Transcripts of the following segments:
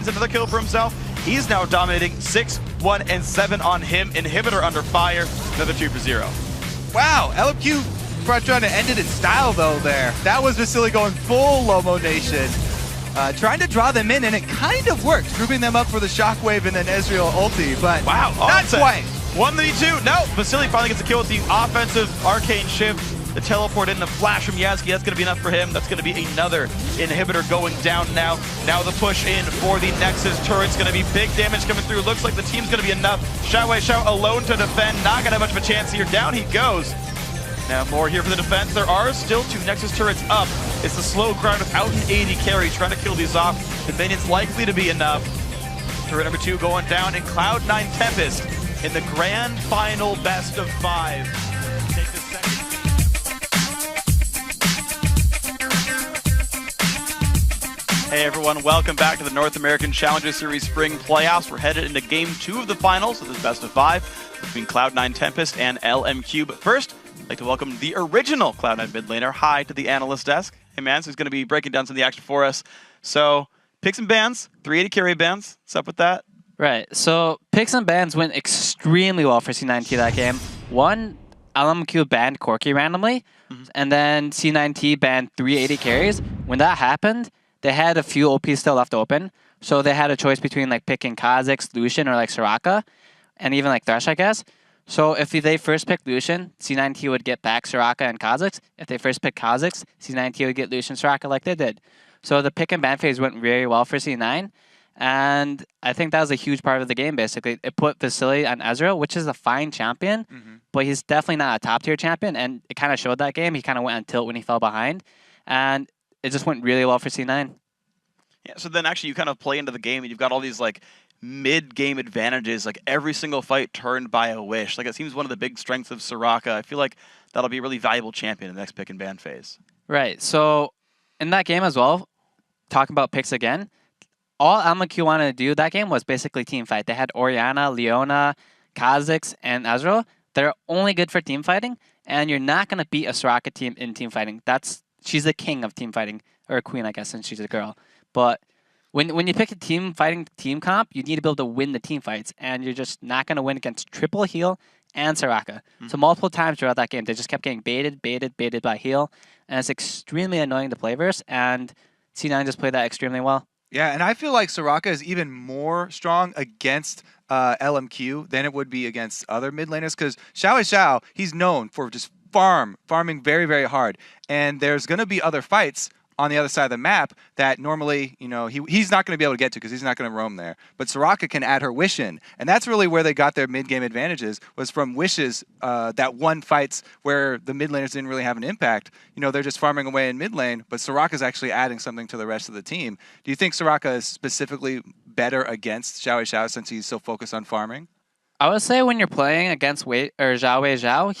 another kill for himself. He's now dominating 6, 1, and 7 on him. Inhibitor under fire, another 2 for 0. Wow, LMQ trying to end it in style though there. That was Vasily going full Lomo Nation. Trying to draw them in, and it kind of worked, grouping them up for the Shockwave and then Ezreal ulti, but wow, not quite. 1v2, no, Vasily finally gets a kill with the offensive Arcane Shift. The teleport in, the flash from Yasuke, that's going to be enough for him. That's going to be another inhibitor going down now. Now the push in for the Nexus turret's going to be big damage coming through. Looks like the team's going to be enough. Xiao alone to defend, not going to have much of a chance here. Down he goes. Now more here for the defense. There are still 2 Nexus turrets up. It's the slow grind without an AD carry, trying to kill these off. The minion's likely to be enough. Turret number 2 going down, and Cloud9 Tempest in the grand final best of 5. Take the second. Hey everyone, welcome back to the North American Challenger Series Spring Playoffs. We're headed into Game 2 of the finals of this best of 5 between Cloud9 Tempest and LMQ. But first, I'd like to welcome the original Cloud9 mid laner, Hi, to the analyst desk. Hey man, so he's going to be breaking down some of the action for us. So, picks and bans, 380 carry bans. What's up with that? Right, so picks and bans went extremely well for C9T that game. One, LMQ banned Corki randomly, and then C9T banned 380 carries. When that happened, they had a few OPs still left open, so they had a choice between like picking Kha'Zix, Lucian, or like Soraka, and even like Thresh, I guess. So if they first picked Lucian, C9T would get back Soraka and Kha'Zix. If they first picked Kha'Zix, C9T would get Lucian, Soraka like they did. So the pick and ban phase went very well for C9, and I think that was a huge part of the game, basically. It put Vasily on Ezreal, which is a fine champion, but he's definitely not a top-tier champion, and it kind of showed that game. He kind of went on tilt when he fell behind, and it just went really well for C9. Yeah, so then actually you kind of play into the game and you've got all these like mid-game advantages, like every single fight turned by a wish. Like it seems one of the big strengths of Soraka. I feel like that'll be a really valuable champion in the next pick and ban phase. Right, so in that game as well, talking about picks again, all LMQ wanted to do that game was basically team fight. They had Orianna, Leona, Kha'Zix, and Ezreal. They're only good for team fighting, and you're not going to beat a Soraka team in team fighting. She's the king of team fighting, or a queen, I guess, since she's a girl. But when you pick a team fighting team comp, you need to be able to win the team fights, and you're just not going to win against triple heal and Soraka. So multiple times throughout that game, they just kept getting baited by heal, and it's extremely annoying to play versus, and C9 just played that extremely well. Yeah, and I feel like Soraka is even more strong against LMQ than it would be against other mid laners, because Xiao, he's known for just farming very, very hard. And there's going to be other fights on the other side of the map that normally, you know, he's not going to be able to get to because he's not going to roam there. But Soraka can add her Wish in. And that's really where they got their mid-game advantages, was from Wishes, that one fights where the mid laners didn't really have an impact. You know, they're just farming away in mid lane, but Soraka's actually adding something to the rest of the team. Do you think Soraka is specifically better against Xiao since he's so focused on farming? I would say when you're playing against Zhao,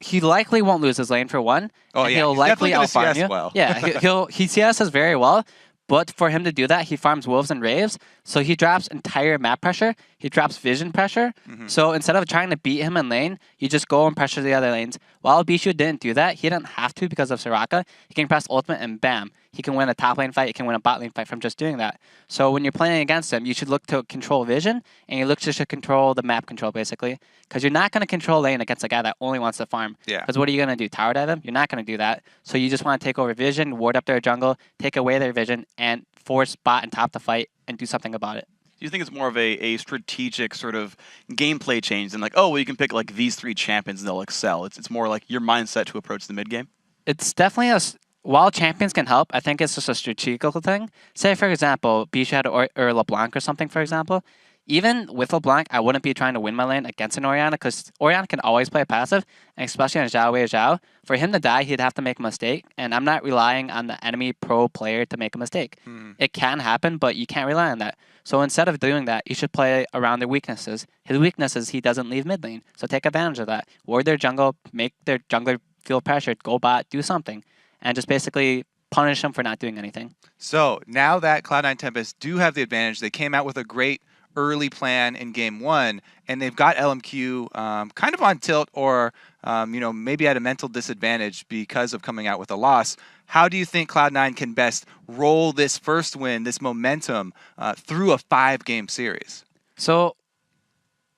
he likely won't lose his lane for one. Oh yeah, he'll likely outfarm you. Well. Yeah, he CSs very well, but for him to do that, he farms wolves and raves. So he drops entire map pressure. He drops vision pressure. So instead of trying to beat him in lane, you just go and pressure the other lanes. While Bishu didn't do that, he didn't have to because of Soraka. He can press ultimate and bam, he can win a top lane fight. He can win a bot lane fight from just doing that. So when you're playing against him, you should look to control vision, and you look to control the map control, basically. Because you're not going to control lane against a guy that only wants to farm. Yeah. Because what are you going to do, tower dive him? You're not going to do that. So you just want to take over vision, ward up their jungle, take away their vision, and force bot and top the fight, and do something about it. Do you think it's more of a strategic sort of gameplay change than like, oh, well, you can pick like these 3 champions and they'll excel? It's more like your mindset to approach the mid game? It's definitely while champions can help, I think it's just a strategical thing. Say, for example, Bishu had or LeBlanc or something, for example. Even with LeBlanc, I wouldn't be trying to win my lane against an Orianna, because Orianna can always play passive, and especially on Zhao. For him to die, he'd have to make a mistake, and I'm not relying on the enemy pro player to make a mistake. It can happen, but you can't rely on that. So instead of doing that, you should play around their weaknesses. His weakness is he doesn't leave mid lane, so take advantage of that. Ward their jungle, make their jungler feel pressured, go bot, do something, and just basically punish them for not doing anything. So now that Cloud9 Tempest do have the advantage, they came out with a great early plan in game 1, and they've got LMQ kind of on tilt, or you know, maybe at a mental disadvantage because of coming out with a loss. How do you think Cloud9 can best roll this first win, this momentum, through a 5-game series? So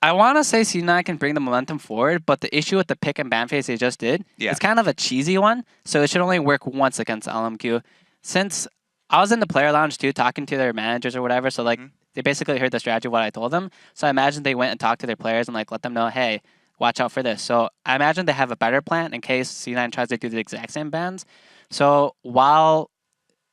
I want to say C9 can bring the momentum forward, but the issue with the pick and ban phase they just did, it's kind of a cheesy one, so it should only work once against LMQ. Since I was in the player lounge too, talking to their managers or whatever, so like they basically heard the strategy of what I told them. So I imagine they went and talked to their players and like let them know, hey, watch out for this. So I imagine they have a better plan in case C9 tries to do the exact same bans. So while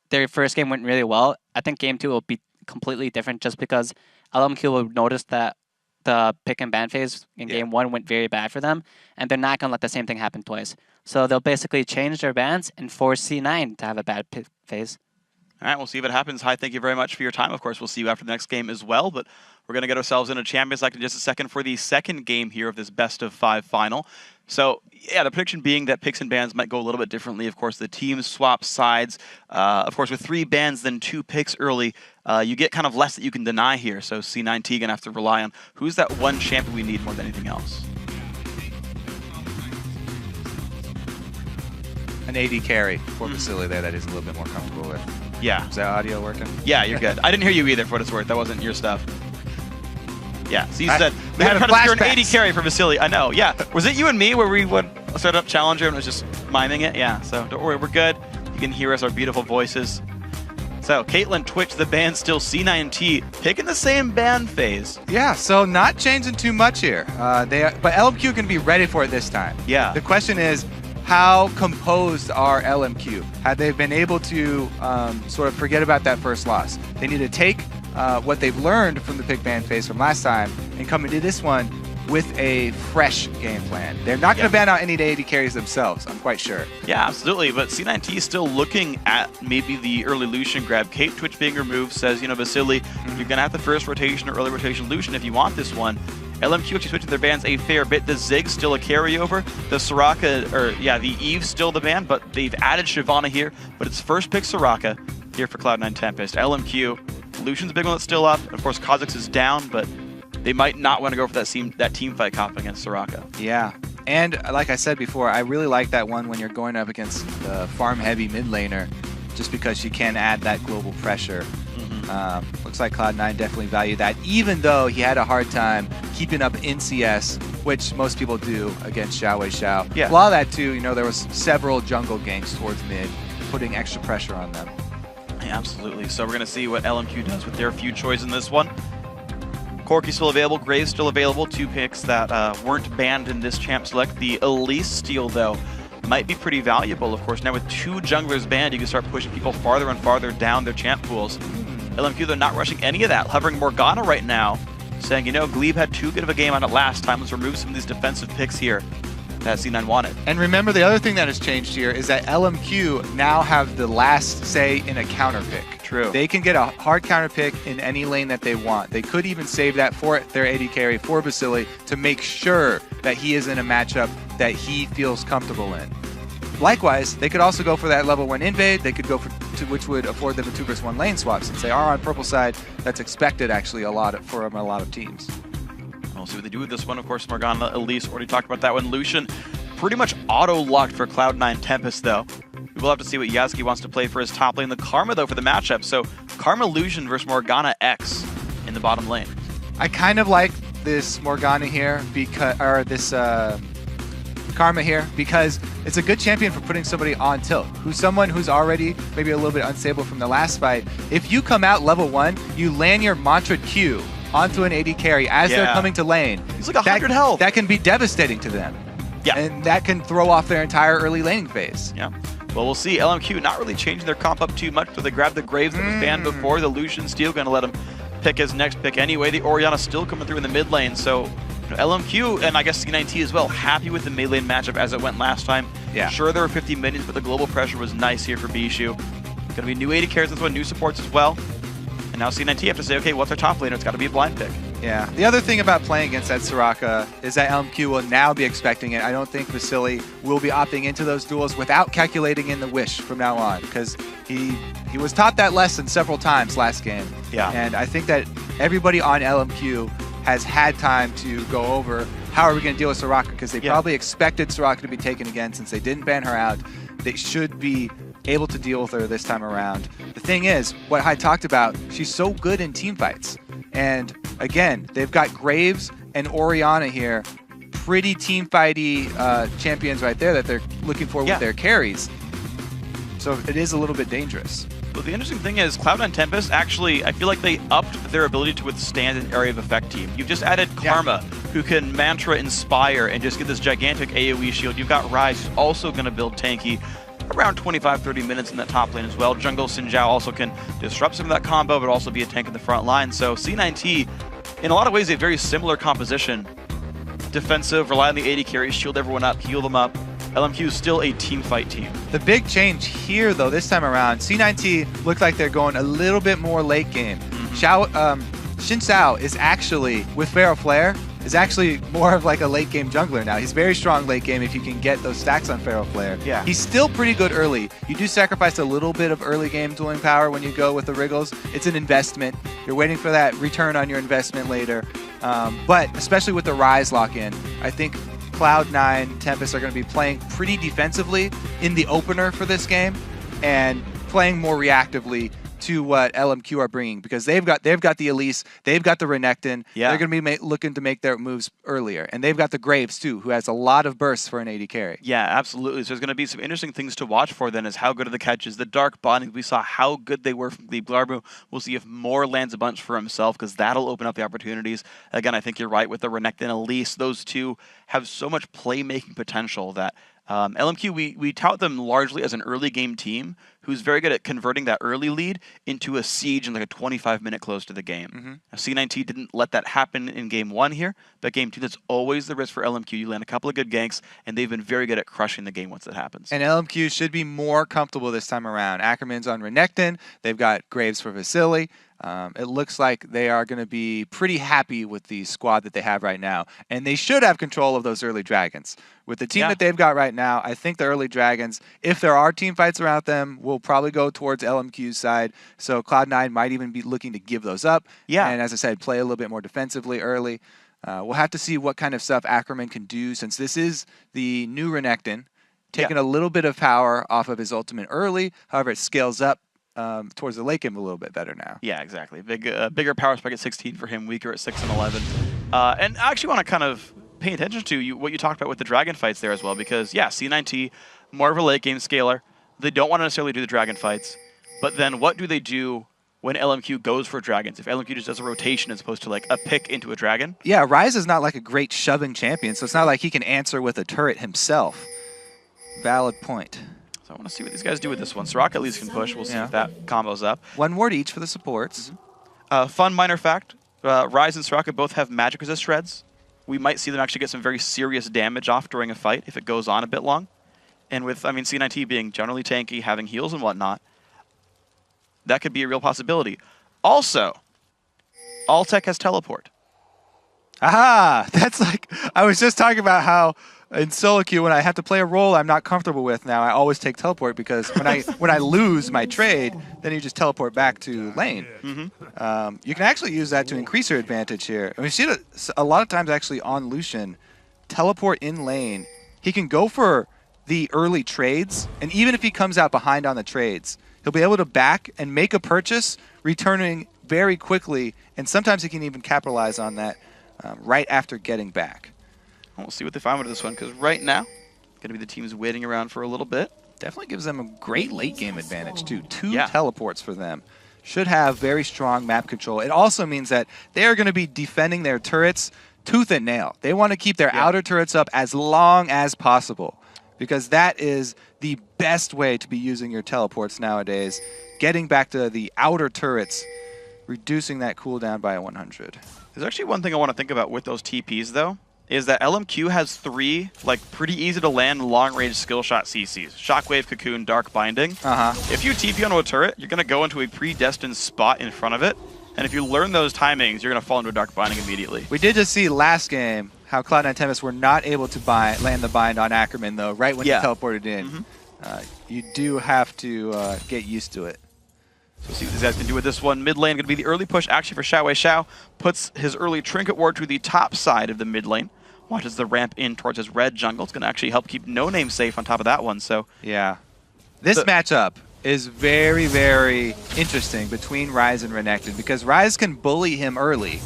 their first game went really well, I think game 2 will be completely different just because LMQ will notice that the pick and ban phase in game 1 went very bad for them, and they're not going to let the same thing happen twice. So they'll basically change their bans and force C9 to have a bad pick phase. All right, we'll see if it happens. Hi, thank you very much for your time. Of course, we'll see you after the next game as well, but we're going to get ourselves into Champions Select in just a second for the second game here of this best-of-5 final. So, yeah, the prediction being that picks and bans might go a little bit differently. Of course, the teams swap sides. Of course, with 3 bans, then 2 picks early, you get kind of less that you can deny here. So C9T going to have to rely on who's that one champion we need more than anything else. An AD carry for Vasily there that is a little bit more comfortable with. Yeah. Is that audio working? Yeah, you're good. I didn't hear you either, for what it's worth. That wasn't your stuff. Yeah, so you said we had to secure an flashbacks. 80 carry for Vasily. I know, yeah. Was it you and me where we would set up Challenger and was just miming it? Yeah, so don't worry, we're good. You can hear us, our beautiful voices. So, Caitlin, Twitch, the band still C9T, picking the same band phase. Yeah, so not changing too much here. But LMQ can be ready for it this time. Yeah. The question is, how composed are LMQ? Have they been able to sort of forget about that first loss? They need to take what they've learned from the pick ban phase from last time and come into this one with a fresh game plan. They're not going to ban out any AD carries themselves, I'm quite sure. Yeah, absolutely, but C9T is still looking at maybe the early Lucian grab. Kate, Twitch being removed, says, you know, Vasily, you're going to have the first rotation or early rotation Lucian if you want this one. LMQ actually switching their bans a fair bit. The Zig's still a carryover. The Soraka, the Eve's still the ban, but they've added Shyvana here. But it's first pick Soraka here for Cloud9 Tempest. LMQ, Lucian's a big one that's still up. Of course, Kha'Zix is down, but they might not want to go for that team fight comp against Soraka. Yeah, and like I said before, I really like that one when you're going up against the farm-heavy mid laner, just because she can add that global pressure. Looks like Cloud9 definitely valued that, even though he had a hard time keeping up in CS, which most people do against Xiao. Yeah. A lot of that too, you know, there was several jungle ganks towards mid, putting extra pressure on them. Yeah, absolutely. So we're going to see what LMQ does with their few choices in this one. Corki's still available, Graves still available, 2 picks that weren't banned in this Champ Select. The Elise steal, though, might be pretty valuable. Of course, now with 2 junglers banned, you can start pushing people farther and farther down their champ pools. LMQ, they're not rushing any of that. Hovering Morgana right now, saying, you know, Glebe had too good of a game on it last time. Let's remove some of these defensive picks here that C9 wanted. And remember, the other thing that has changed here is that LMQ now have the last say in a counter pick. True. They can get a hard counter pick in any lane that they want. They could even save that for their AD carry, for Vasily, to make sure that he is in a matchup that he feels comfortable in. Likewise, they could also go for that level 1 invade. They could go for which would afford them a 2 versus 1 lane swap. Since they are on purple side, that's expected actually a lot from a lot of teams. We'll see what they do with this one. Of course, Morgana, Elise, already talked about that one. Lucian, pretty much auto-locked for Cloud9 Tempest, though. We will have to see what Yasuke wants to play for his top lane. The Karma, though, for the matchup. So, Karma Lucian versus Morgana X in the bottom lane. I kind of like this Morgana here, this Karma here, because it's a good champion for putting somebody on tilt, someone who's already maybe a little bit unstable from the last fight. If you come out level 1, you land your mantra Q onto an AD carry as they're coming to lane. He's like 100 health. That can be devastating to them. Yeah. And that can throw off their entire early laning phase. Yeah. Well, we'll see. LMQ not really changing their comp up too much, so they grabbed the Graves that was banned before. The Lucian Steel going to let him pick his next pick anyway. The Orianna still coming through in the mid lane, so LMQ and I guess C9T as well, happy with the mid lane matchup as it went last time. Yeah. Sure, there were 50 minions, but the global pressure was nice here for Bishu. Going to be new 80 carries, this one, new supports as well. And now C9T have to say, okay, what's our top laner? It's got to be a blind pick. Yeah. The other thing about playing against that Soraka is that LMQ will now be expecting it. I don't think Vasily will be opting into those duels without calculating in the wish from now on, because he was taught that lesson several times last game. Yeah. And I think that everybody on LMQ has had time to go over how are we going to deal with Soraka, because they probably expected Soraka to be taken again since they didn't ban her out. They should be able to deal with her this time around. The thing is, what Hyde talked about, she's so good in team fights. And again, they've got Graves and Orianna here. Pretty team fighty champions right there that they're looking for with their carries. So it is a little bit dangerous. Well, the interesting thing is Cloud9 Tempest actually, I feel like they upped their ability to withstand an area of effect team. You've just added Karma, who can Mantra Inspire and just get this gigantic AoE shield. You've got Ryze, who's also going to build tanky around 25-30 minutes in that top lane as well. Jungle Xin Zhao also can disrupt some of that combo, but also be a tank in the front line. So C9T, in a lot of ways, a very similar composition. Defensive, rely on the AD carries, shield everyone up, heal them up. LMQ is still a team fight team. The big change here, though, this time around, C9T looked like they're going a little bit more late game. Xin Zhao is actually, with Pharaoh Flare, is actually more of like a late game jungler now. He's very strong late game if you can get those stacks on Pharaoh Flare. Yeah. He's still pretty good early. You do sacrifice a little bit of early game dueling power when you go with the Wriggles. It's an investment. You're waiting for that return on your investment later. But especially with the Ryze lock-in, I think Cloud9 Tempest are going to be playing pretty defensively in the opener for this game and playing more reactively to what LMQ are bringing, because they've got the Elise, they've got the Renekton. They're going to be looking to make their moves earlier, and they've got the Graves too, who has a lot of bursts for an AD carry. Yeah, absolutely. So there's going to be some interesting things to watch for then, is how good are the catches, the dark bonding. We saw how good they were from Glebe Glarbu. We'll see if more lands a bunch for himself, because that'll open up the opportunities. Again, I think you're right with the Renekton and Elise. Those two have so much playmaking potential that LMQ, we tout them largely as an early game team who's very good at converting that early lead into a siege in like a 25-minute close to the game. Now, C9T didn't let that happen in game 1 here, but game 2, that's always the risk for LMQ. You land a couple of good ganks, and they've been very good at crushing the game once that happens. And LMQ should be more comfortable this time around. Ackerman's on Renekton. They've got Graves for Vasily. It looks like they are going to be pretty happy with the squad that they have right now. And they should have control of those early dragons. With the team that they've got right now, I think the early dragons, if there are team fights around them, will probably go towards LMQ's side. So Cloud9 might even be looking to give those up. And as I said, play a little bit more defensively early. We'll have to see what kind of stuff Ackerman can do, since this is the new Renekton, taking a little bit of power off of his ultimate early. However, it scales up towards the late game a little bit better now. Yeah, exactly. Bigger power spike at 16 for him, weaker at 6 and 11. And I actually want to kind of pay attention to what you talked about with the dragon fights there as well, because C9T, more of a late game scaler. They don't want to necessarily do the dragon fights, but then what do they do when LMQ goes for dragons? If LMQ just does a rotation as opposed to like a pick into a dragon? Yeah, Ryze is not like a great shoving champion, so it's not like he can answer with a turret himself. Valid point. So I want to see what these guys do with this one. Soraka at least can push. We'll see if that combos up. 1 ward each for the supports. Fun minor fact, Ryze and Soraka both have magic resist shreds. We might see them actually get some very serious damage off during a fight if it goes on a bit long. And with, C9T being generally tanky, having heals and whatnot, that could be a real possibility. Also, Altec has teleport. Aha! That's like, I was just talking about how in solo queue, when I have to play a role I'm not comfortable with now, I always take teleport, because when I lose my trade, then you just teleport back to lane. You can actually use that to increase your advantage here. And we see that a lot of times actually on Lucian, teleport in lane. He can go for the early trades, and even if he comes out behind on the trades, he'll be able to back and make a purchase, returning very quickly, and sometimes he can even capitalize on that right after getting back. We'll see what they find with this one, because right now, going to be the teams waiting around for a little bit. Definitely gives them a great late game advantage, too. 2 teleports for them. Should have very strong map control. It also means that they are going to be defending their turrets tooth and nail. They want to keep their outer turrets up as long as possible, because that is the best way to be using your teleports nowadays. Getting back to the outer turrets, reducing that cooldown by 100. There's actually one thing I want to think about with those TPs, though, is that LMQ has 3, pretty easy to land long-range skill shot CCs. Shockwave, Cocoon, Dark Binding. If you TP onto a turret, you're going to go into a predestined spot in front of it, and if you learn those timings, you're going to fall into a Dark Binding immediately. We did just see last game how Cloud9 Tempest were not able to land the bind on Ackerman, though, right when he teleported in. You do have to get used to it. So we'll see what these guys can do with this one. Mid lane going to be the early push action for Xiao Wei Xiao. Puts his early Trinket Ward to the top side of the mid lane. Watches the ramp in towards his red jungle. It's going to actually help keep No Name safe on top of that one. So yeah, This matchup is very, very interesting between Ryze and Renekton because Ryze can bully him early.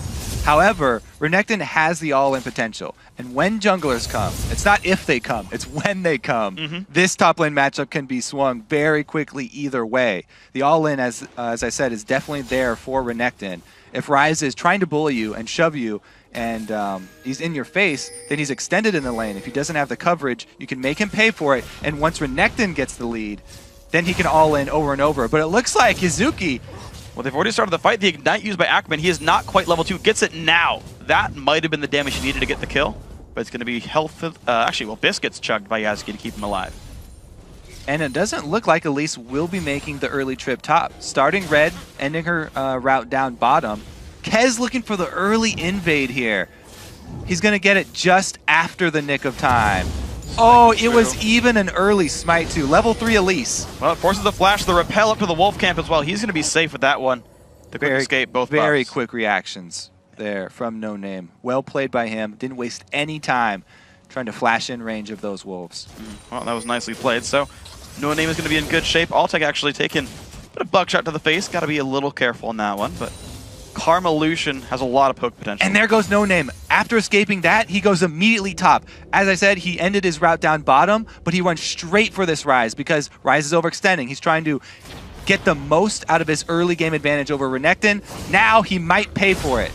However, Renekton has the all-in potential. And when junglers come, it's not if they come, it's when they come. This top lane matchup can be swung very quickly either way. The all-in, as I said, is definitely there for Renekton. If Ryze is trying to bully you and shove you and he's in your face, then he's extended in the lane. If he doesn't have the coverage, you can make him pay for it. And once Renekton gets the lead, then he can all-in over and over. But it looks like Yuzuki... Well, they've already started the fight. The Ignite used by Ackerman, he is not quite level 2. Gets it now. That might have been the damage he needed to get the kill. But it's going to be health... actually, well, Biscuit's chugged by Yasuki to keep him alive. And it doesn't look like Elise will be making the early trip top. Starting red, ending her route down bottom. Kez looking for the early invade here. He's going to get it just after the nick of time. Oh, it was even an early smite too. Level 3 Elise. Well, it forces the flash, the repel up to the wolf camp as well. He's going to be safe with that one. The quick escape, both very buffs. quick reactions there from No Name. Well played by him. Didn't waste any time trying to flash in range of those wolves. Well, that was nicely played. So No Name is going to be in good shape. Altec actually taking a bit of buckshot to the face. Got to be a little careful on that one, but Karma Lucian has a lot of poke potential. And there goes No Name. After escaping that, he goes immediately top. As I said, he ended his route down bottom, but he went straight for this Ryze because Ryze is overextending. He's trying to get the most out of his early game advantage over Renekton. Now he might pay for it.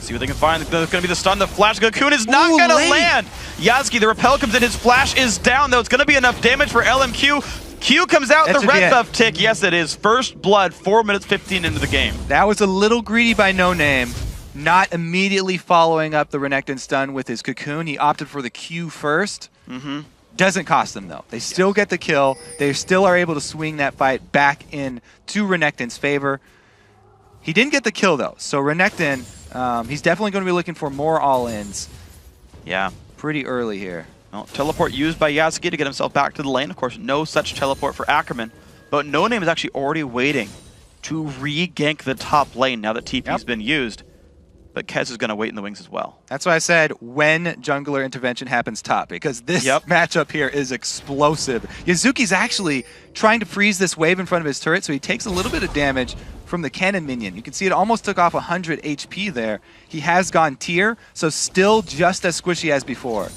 See what they can find. There's going to be the stun. The flash Cocoon is not going to land. Yasuki, the repel comes in. His flash is down, though. It's going to be enough damage for LMQ. Q comes out, the red buff tick. Yes, it is. First blood, 4 minutes 15 into the game. That was a little greedy by No Name. Not immediately following up the Renekton stun with his Cocoon. He opted for the Q first. Doesn't cost them, though. They still get the kill. They still are able to swing that fight back in to Renekton's favor. He didn't get the kill, though. So Renekton, he's definitely going to be looking for more all-ins. Yeah. Pretty early here. Well, teleport used by Yasuki to get himself back to the lane. Of course, no such teleport for Ackerman. But No Name is actually already waiting to re-gank the top lane now that TP's been used. But Kez is going to wait in the wings as well. That's why I said when jungler intervention happens top, because this matchup here is explosive. Yuzuki's actually trying to freeze this wave in front of his turret, so he takes a little bit of damage from the cannon minion. You can see it almost took off 100 HP there. He has gone tier, so still just as squishy as before.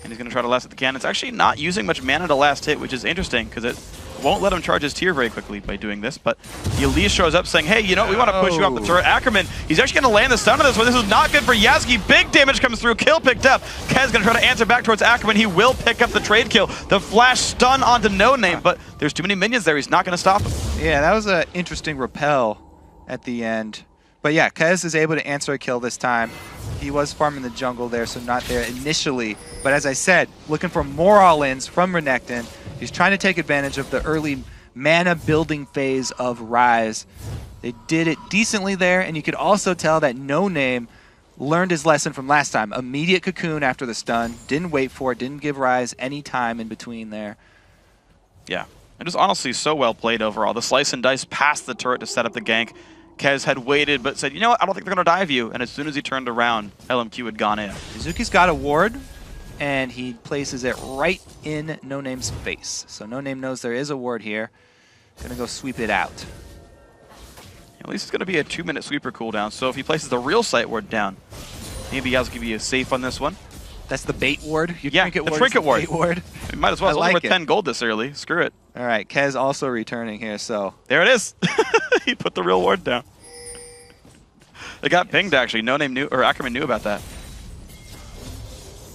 And he's going to try to last hit the cannon. It's actually not using much mana to last hit, which is interesting because it won't let him charge his tier very quickly by doing this. But the Elise shows up saying, hey, you know, we want to push you off the turret. Ackerman, he's actually going to land the stun on this one. This is not good for Yasuki. Big damage comes through. Kill picked up. Kez going to try to answer back towards Ackerman. He will pick up the trade kill. The flash stun onto No Name, but there's too many minions there. He's not going to stop him. Yeah, that was an interesting repel at the end. But yeah, Kez is able to answer a kill this time. He was farming the jungle there, so not there initially. But as I said, looking for more all-ins from Renekton. He's trying to take advantage of the early mana building phase of Ryze. They did it decently there, and you could also tell that No Name learned his lesson from last time. Immediate Cocoon after the stun. Didn't wait for it, didn't give Ryze any time in between there. Yeah, it was honestly so well played overall. The slice and dice past the turret to set up the gank. Kez had waited, but said, you know what, I don't think they're going to dive you. And as soon as he turned around, LMQ had gone in. Yuzuki's got a ward, and he places it right in No Name's face. So No Name knows there is a ward here. Gonna go sweep it out. At least it's going to be a 2-minute sweeper cooldown, so if he places the real sight ward down, maybe Yasuki can be safe on this one. That's the bait ward? The trinket ward. Bait ward. We might as well. It's only worth 10 gold this early. Screw it. All right, Kez also returning here, so. There it is. He put the real ward down. They got pinged, actually. No Name knew, or Ackerman knew about that.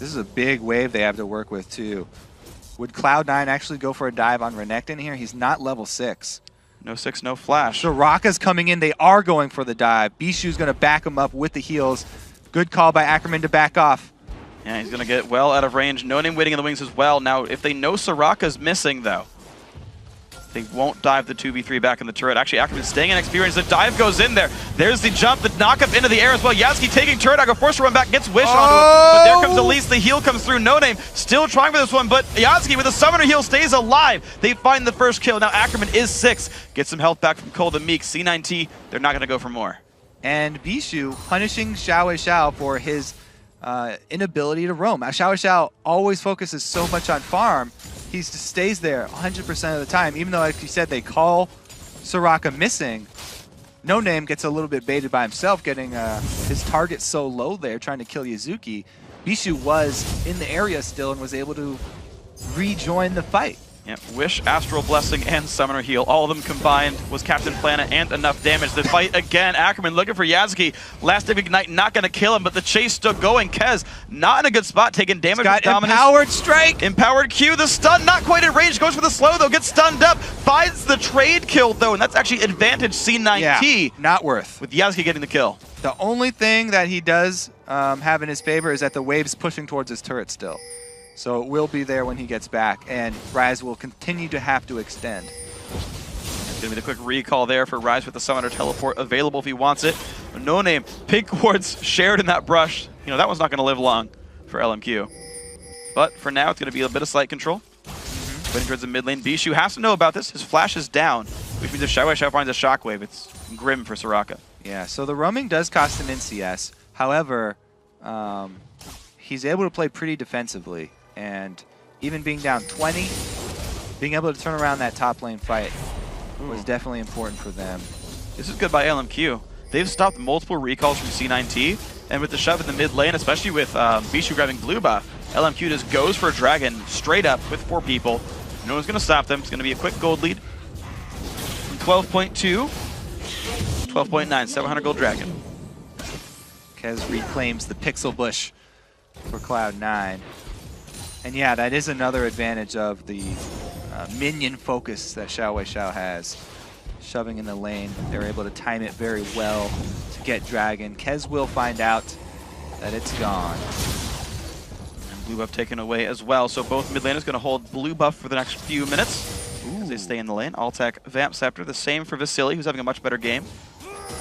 This is a big wave they have to work with, too. Would Cloud9 actually go for a dive on Renekton here? He's not level 6. No 6, no flash. Soraka's coming in. They are going for the dive. Bishu's going to back him up with the heals. Good call by Ackerman to back off. Yeah, he's going to get well out of range. No Name waiting in the wings as well. Now, if they know Soraka's missing, though, they won't dive the 2v3 back in the turret. Actually, Ackerman's staying in experience. The dive goes in there. There's the jump, the knock up into the air as well. Yasuki taking turret. Go forced to run back, gets Wish onto him. But there comes Elise. The heal comes through. No Name still trying for this one, but Yasuki with a summoner heal stays alive. They find the first kill. Now Ackerman is 6. Gets some health back from Cole the Meek. C9T, they're not going to go for more. And Bishu punishing Xiao for his inability to roam. Xiao always focuses so much on farm, he just stays there 100% of the time, even though, like you said, they call Soraka missing. No Name gets a little bit baited by himself, getting his target so low there, trying to kill Yuzuki. Bishu was in the area still and was able to rejoin the fight. Yep, Wish, Astral Blessing, and Summoner Heal. All of them combined was Captain Planet and enough damage. The fight again, Ackerman looking for Yasuki. Last Day Ignite not going to kill him, but the chase still going. Kez not in a good spot, taking damage. Got Empowered Strike! Empowered Q, the stun, not quite in range. Goes for the slow, though, gets stunned up. Finds the trade kill, though, and that's actually advantage C9T. Yeah, not worth. With Yasuki getting the kill. The only thing that he does have in his favor is that the wave's pushing towards his turret still. So it will be there when he gets back, and Rise will continue to have to extend. It's going to be the quick recall there for Rise with the Summoner Teleport available if he wants it. No Name, pink wards shared in that brush. You know, that one's not going to live long for LMQ. But for now, it's going to be a bit of slight control. Waiting towards the mid lane. Bishu has to know about this. His flash is down, which means if Xiao finds a shockwave, it's grim for Soraka. Yeah, so the roaming does cost him NCS. However, he's able to play pretty defensively. And even being down 20, being able to turn around that top lane fight was definitely important for them. This is good by LMQ. They've stopped multiple recalls from C9T, and with the shove in the mid lane, especially with Bishu grabbing blue buff, LMQ just goes for a dragon straight up with 4 people. No one's going to stop them. It's going to be a quick gold lead. 12.2, 12.9, 700 gold dragon. Kez reclaims the pixel bush for Cloud9. And yeah, that is another advantage of the minion focus that Xiao has. Shoving in the lane, they're able to time it very well to get Dragon. Kez will find out that it's gone. And blue buff taken away as well, so both mid laners going to hold blue buff for the next few minutes as they stay in the lane. Altec, Vamp Scepter, the same for Vasily, who's having a much better game.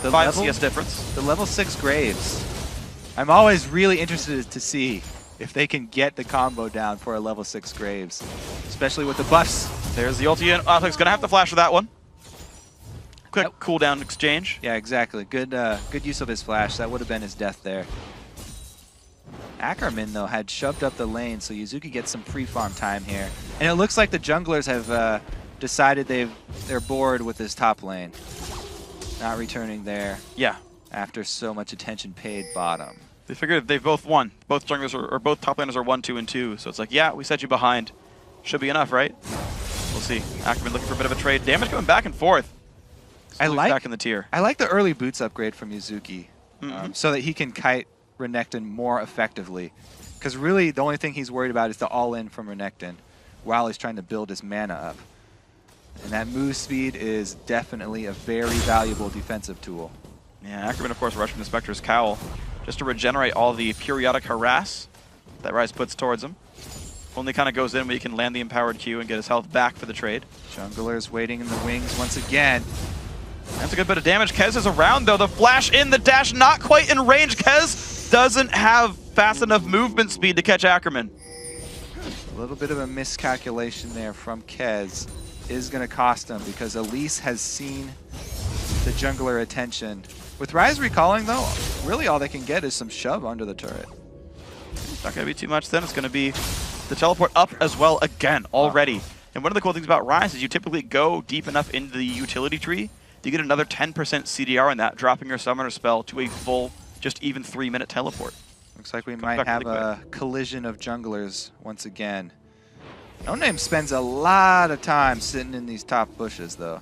The 5 CS difference. The level 6 Graves. I'm always really interested to see if they can get the combo down for a level 6 Graves, especially with the buffs. There's the ulti, and Altec's going to have to flash for that one. Quick cooldown exchange. Yeah, exactly. Good use of his flash. That would have been his death there. Ackerman, though, had shoved up the lane, so Yuzuki gets some pre-farm time here. And it looks like the junglers have decided they're bored with this top lane. Not returning there. Yeah. After so much attention paid bottom. They figured they've both won. Both junglers or both top laners are 1, 2, and 2. So it's like, yeah, we set you behind. Should be enough, right? We'll see. Ackerman looking for a bit of a trade. Damage going back and forth. Back in the tier. I like the early boots upgrade from Yuzuki, so that he can kite Renekton more effectively. Because really, the only thing he's worried about is the all-in from Renekton, while he's trying to build his mana up. And that move speed is definitely a very valuable defensive tool. Yeah, Ackerman, of course, rushing the Spectre's Cowl just to regenerate all the periodic harass that Rise puts towards him. Only kind of goes in where he can land the empowered Q and get his health back for the trade. Jungler's waiting in the wings once again. That's a good bit of damage. Kez is around, though. The flash in, the dash not quite in range. Kez doesn't have fast enough movement speed to catch Ackerman. A little bit of a miscalculation there from Kez is going to cost him, because Elise has seen the jungler attention. With Rise recalling, though, really all they can get is some shove under the turret. Not going to be too much then. It's going to be the teleport up as well again already. And one of the cool things about Rise is you typically go deep enough into the utility tree, you get another 10% CDR on that, dropping your summoner spell to a full, just even 3-minute teleport. Looks like we might have a collision of junglers once again. No Name spends a lot of time sitting in these top bushes, though.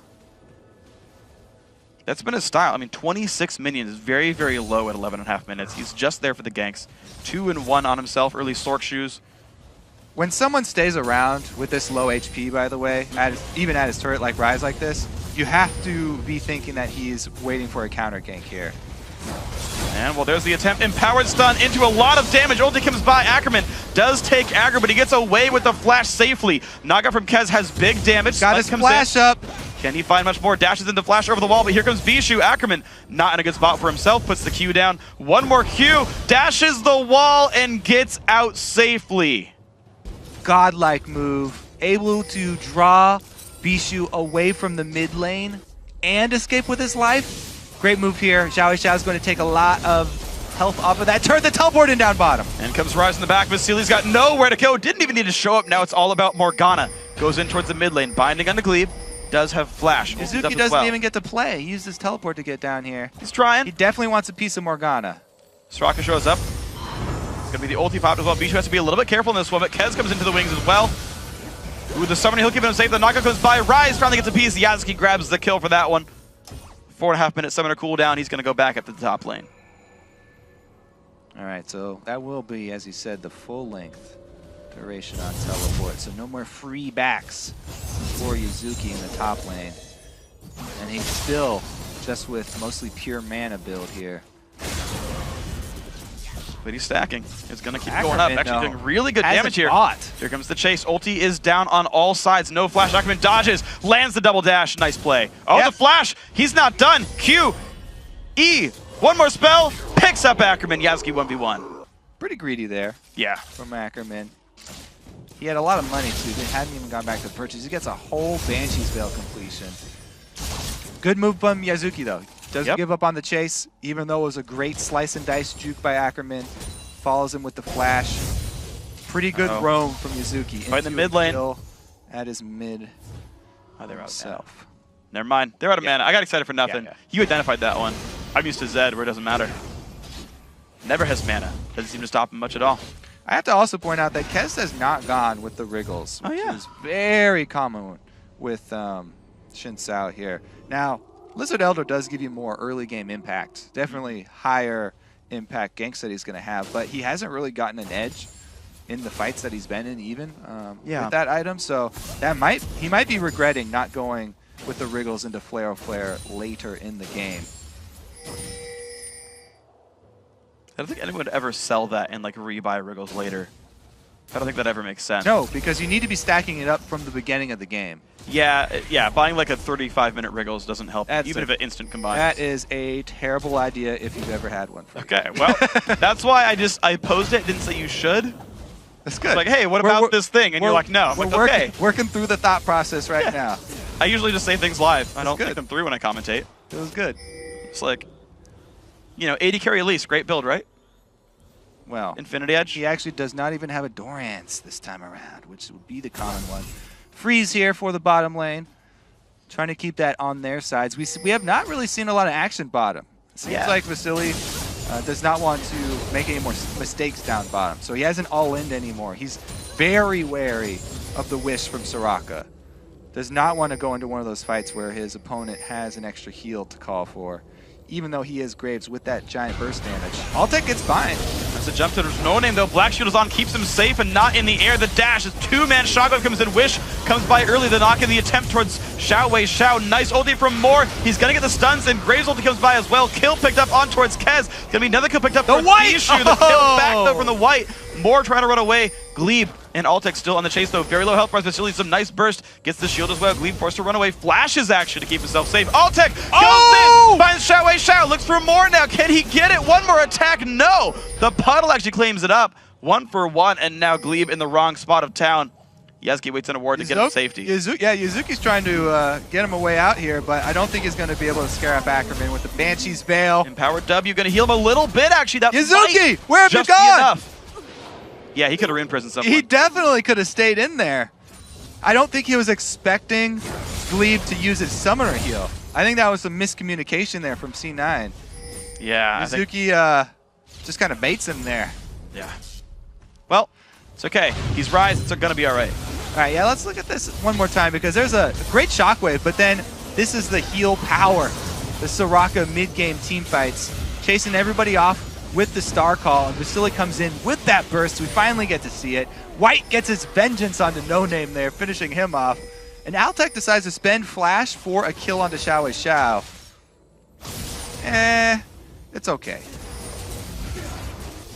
That's been his style. I mean, 26 minions is very, very low at 11.5 minutes. He's just there for the ganks. 2 and 1 on himself, early Sork shoes. When someone stays around with this low HP, by the way, even at his turret like Rise like this, you have to be thinking that he's waiting for a counter gank here. And well, there's the attempt. Empowered stun into a lot of damage. Ulti comes by. Ackerman does take aggro, but he gets away with the flash safely. Knockout from Kez has big damage. Got his flash up. Can he find much more? Dashes into flash over the wall, but here comes Bishu. Ackerman not in a good spot for himself. Puts the Q down. One more Q. Dashes the wall and gets out safely. Godlike move. Able to draw Bishu away from the mid lane and escape with his life. Great move here. Xiao is going to take a lot of health off of that. Turn the teleport in down bottom. And comes Rise in the back. Vasili's got nowhere to go. Didn't even need to show up. Now it's all about Morgana. Goes in towards the mid lane. Binding on the Glebe. Does have flash. Yuzuki doesn't even get to play. He used his teleport to get down here. He's trying. He definitely wants a piece of Morgana. Soraka shows up. It's going to be the ulti pop as well. Bishu has to be a little bit careful in this one, but Kez comes into the wings as well. Ooh, the summoning, he'll keep him safe. The knockout comes by. Rise finally gets a piece. Yasuki grabs the kill for that one. 4.5 minute summoner cooldown. He's going to go back up to the top lane. All right, so that will be, as you said, the full length duration on teleport. So no more free backs for Yuzuki in the top lane. And he's still just with mostly pure mana build here. But he's stacking. It's going to keep going up. Actually doing really good damage here. Bought. Here comes the chase. Ulti is down on all sides. No flash. Ackerman dodges. Lands the double dash. Nice play. Oh, the flash. He's not done. Q. E. One more spell. Picks up Ackerman. Yasuki 1v1. Pretty greedy there. Yeah. From Ackerman. He had a lot of money too. They hadn't even gone back to purchase. He gets a whole Banshee's Veil completion. Good move from Yasuki though. Doesn't give up on the chase, even though it was a great slice and dice juke by Ackerman. Follows him with the flash. Pretty good roam from Yuzuki. Right in the mid lane. At his mid they're out himself. Never mind. They're out of mana. I got excited for nothing. You identified that one. I'm used to Zed where it doesn't matter. Never has mana. Doesn't seem to stop him much at all. I have to also point out that Kez has not gone with the Wriggles, which is very common with Shin Sao here. Now, Lizard Elder does give you more early game impact. Definitely higher impact ganks that he's going to have, but he hasn't really gotten an edge in the fights that he's been in even with that item. So that he might be regretting not going with the Wriggles into Flare later in the game. I don't think anyone would ever sell that and like rebuy Wriggles later. I don't think that ever makes sense. No, because you need to be stacking it up from the beginning of the game. Yeah, buying like a 35-minute Wriggles doesn't help, even if it instant combines. That is a terrible idea if you've ever had one. Okay, well, that's why I posed it, didn't say you should. That's good. It's like, hey, what about this thing? And you're like, no. I'm like, okay. Working through the thought process right now. I usually just say things live. I don't think them through when I commentate. It was good. It's like, 80 carry Elise, great build, right? Well, Infinity Edge. He actually does not even have a Dorance this time around, which would be the common one. Freeze here for the bottom lane. Trying to keep that on their sides. We have not really seen a lot of action bottom. It seems like Vasily does not want to make any more mistakes down bottom. So he hasn't all-in anymore. He's very wary of the wish from Soraka. Does not want to go into one of those fights where his opponent has an extra heal to call for, even though he is Graves with that giant burst damage. Altec gets bind. That's a jump to no name though. Black Shield is on, keeps him safe and not in the air. The dash is two-man shotgun comes in. Wish comes by early. The knock in the attempt towards Xiao Wei. Xiao, nice ulti from Moore. He's gonna get the stuns and Graves ulti comes by as well. Kill picked up on towards Kez. Gonna be another kill picked up for Bishu. The kill back though from the white. Moore trying to run away. Glebe and Altec still on the chase though. Very low health bars. Vasily some nice burst. Gets the shield as well. Glebe forced to run away. Flashes action to keep himself safe. Altec goes in. Finds Xiao Wei. Xiao looks for more now. Can he get it? One more attack. No. The puddle actually claims it up. 1 for 1 and now Glebe in the wrong spot of town. Yasuki waits an award to get him safety. Yuzuki's trying to get him a way out here, but I don't think he's going to be able to scare up Ackerman with the Banshee's Veil. Empowered W going to heal him a little bit actually. That Yuzuki, where have you just gone? Be enough. Yeah, he could have re-imprisoned someone. He definitely could have stayed in there. I don't think he was expecting Glebe to use his summoner heal. I think that was some miscommunication there from C9. Yeah. Yuzuki just kind of baits him there. Yeah. Well, it's okay. He's Rise. It's going to be all right. All right, yeah, let's look at this one more time because there's a great shockwave, but then this is the heal power. The Soraka mid-game team fights, chasing everybody off with the star call, and Vasily comes in with that burst. We finally get to see it. White gets his vengeance onto No Name there, finishing him off. And Altec decides to spend flash for a kill onto Xiao Wei Xiao. It's okay.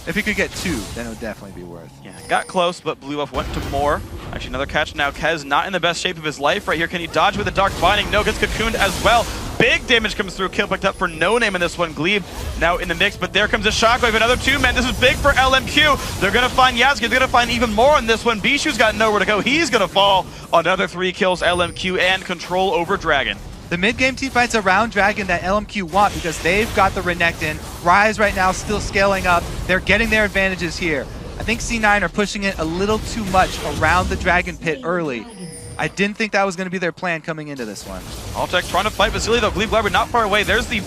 If he could get 2, then it would definitely be worth. Yeah, got close, but blew up, went to more. Actually, another catch now. Kez not in the best shape of his life right here. Can he dodge with the Dark Binding? No, gets cocooned as well. Big damage comes through. Kill picked up for No Name in this one. Glebe now in the mix, but there comes a shockwave. Another 2-man. This is big for LMQ. They're going to find Yasuki. They're going to find even more on this one. Bishu's got nowhere to go. He's going to fall. Another 3 kills LMQ and control over Dragon. The mid-game team fights around Dragon that LMQ want because they've got the Renekton. Rise right now still scaling up. They're getting their advantages here. I think C9 are pushing it a little too much around the Dragon Pit early. I didn't think that was going to be their plan coming into this one. Altec trying to fight Vasily, though. Glebe Glarber not far away. There's the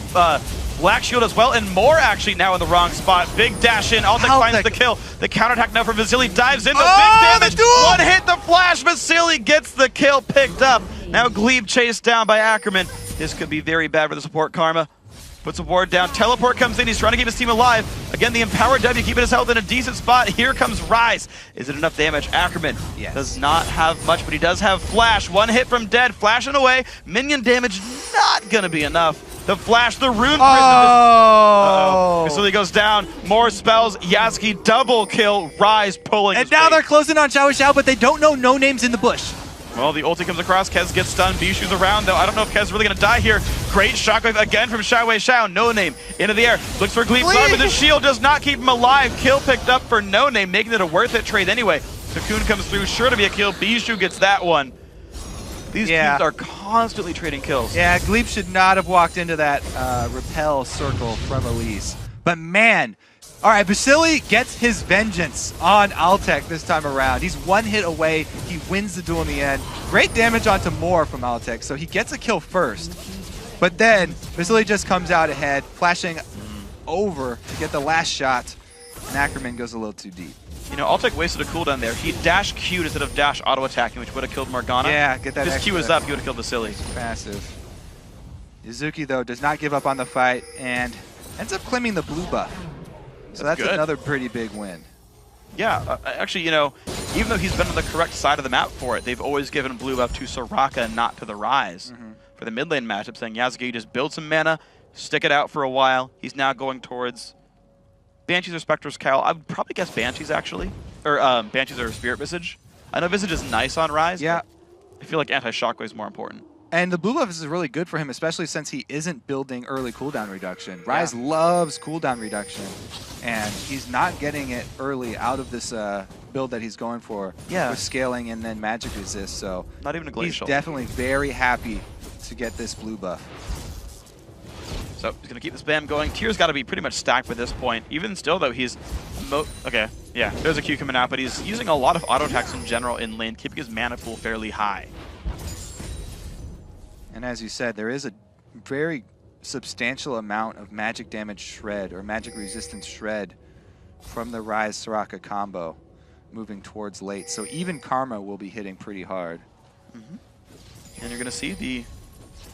Black Shield as well, and more actually now in the wrong spot. Big dash in. Altec finds the kill. The counterattack now for Vasily. Dives in. The big damage. One hit the flash. Vasily gets the kill picked up. Now Glebe chased down by Ackerman. This could be very bad for the support. Karma puts a ward down. Teleport comes in. He's trying to keep his team alive. Again, the Empowered W keeping his health in a decent spot. Here comes Rise. Is it enough damage? Ackerman does not have much, but he does have Flash. One hit from Dead. Flashing away. Minion damage not going to be enough. The Flash, the Rune Prison. Vasily goes down. More spells. Yasuki double kill. Rise pulling. And now they're closing on Xiao, but they don't know no names in the bush. Well, the ulti comes across. Kez gets stunned. Bishu's around, though. I don't know if Kez is really going to die here. Great shockwave again from Xiao. No Name into the air. Looks for Glebe Glarber, but the shield does not keep him alive. Kill picked up for No Name, making it a worth it trade anyway. Cocoon comes through, sure to be a kill. Bishu gets that one. These teams are constantly trading kills. Yeah, Glebe should not have walked into that repel circle from Elise. But man, all right, Vasily gets his vengeance on Altec this time around. He's one hit away. He wins the duel in the end. Great damage onto Moore from Altec, so he gets a kill first. But then Vasily just comes out ahead, flashing over to get the last shot, and Ackerman goes a little too deep. You know, Altec wasted a cooldown there. He dash Q'd instead of dash auto-attacking, which would have killed Morgana. Yeah, get that. His Q was up, he would have killed Vasily. Massive. Yuzuki, though, does not give up on the fight and ends up claiming the blue buff. So that's another pretty big win. Yeah, actually, you know, even though he's been on the correct side of the map for it, they've always given blue buff to Soraka and not to the Rise. For the mid lane matchup, saying, Yasuki, you just build some mana, stick it out for a while. He's now going towards Banshees or Spectre's Cowl. I would probably guess Banshees, actually. Or Banshees or Spirit Visage. I know Visage is nice on Rise, but I feel like Anti-Shockwave is more important. And the blue buff is really good for him, especially since he isn't building early cooldown reduction. Rise loves cooldown reduction, and he's not getting it early out of this build that he's going for with scaling and then magic resist. So not even a glacial. He's definitely very happy to get this blue buff. So he's going to keep this BAM going. Tier's got to be pretty much stacked by this point. Even still, though, he's... there's a Q coming out, but he's using a lot of auto attacks in general in lane, keeping his mana pool fairly high. And as you said, there is a very substantial amount of magic damage shred or magic resistance shred from the Rise Soraka combo moving towards late. So even Karma will be hitting pretty hard. And you're going to see the...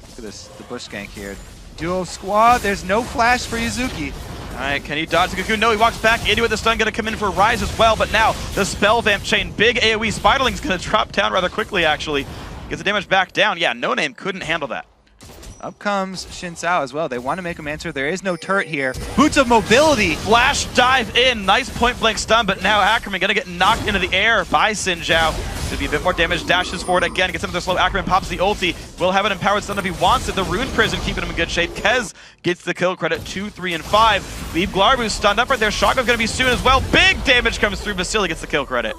Look at this, the bush gank here. Duo squad, there's no flash for Yuzuki. All right, can he dodge the Cocoon? No, he walks back into it. The stun going to come in for Rise as well, but now the Spell Vamp chain, big AoE. Spiderling's going to drop down rather quickly, actually. Gets the damage back down. Yeah, No Name couldn't handle that. Up comes Shin Sao as well. They want to make him answer. There is no turret here. Boots of mobility. Flash dive in. Nice point blank stun, but now Ackerman going to get knocked into the air by Xin Zhao. Should be a bit more damage. Dashes forward again. Gets him to the slow. Ackerman pops the ulti. Will have an empowered stun if he wants it. The Rune Prison keeping him in good shape. Kez gets the kill credit 2, 3, and 5. Glebe Glarber stunned up right there. Shotgun's going to be soon as well. Big damage comes through. Vasily gets the kill credit.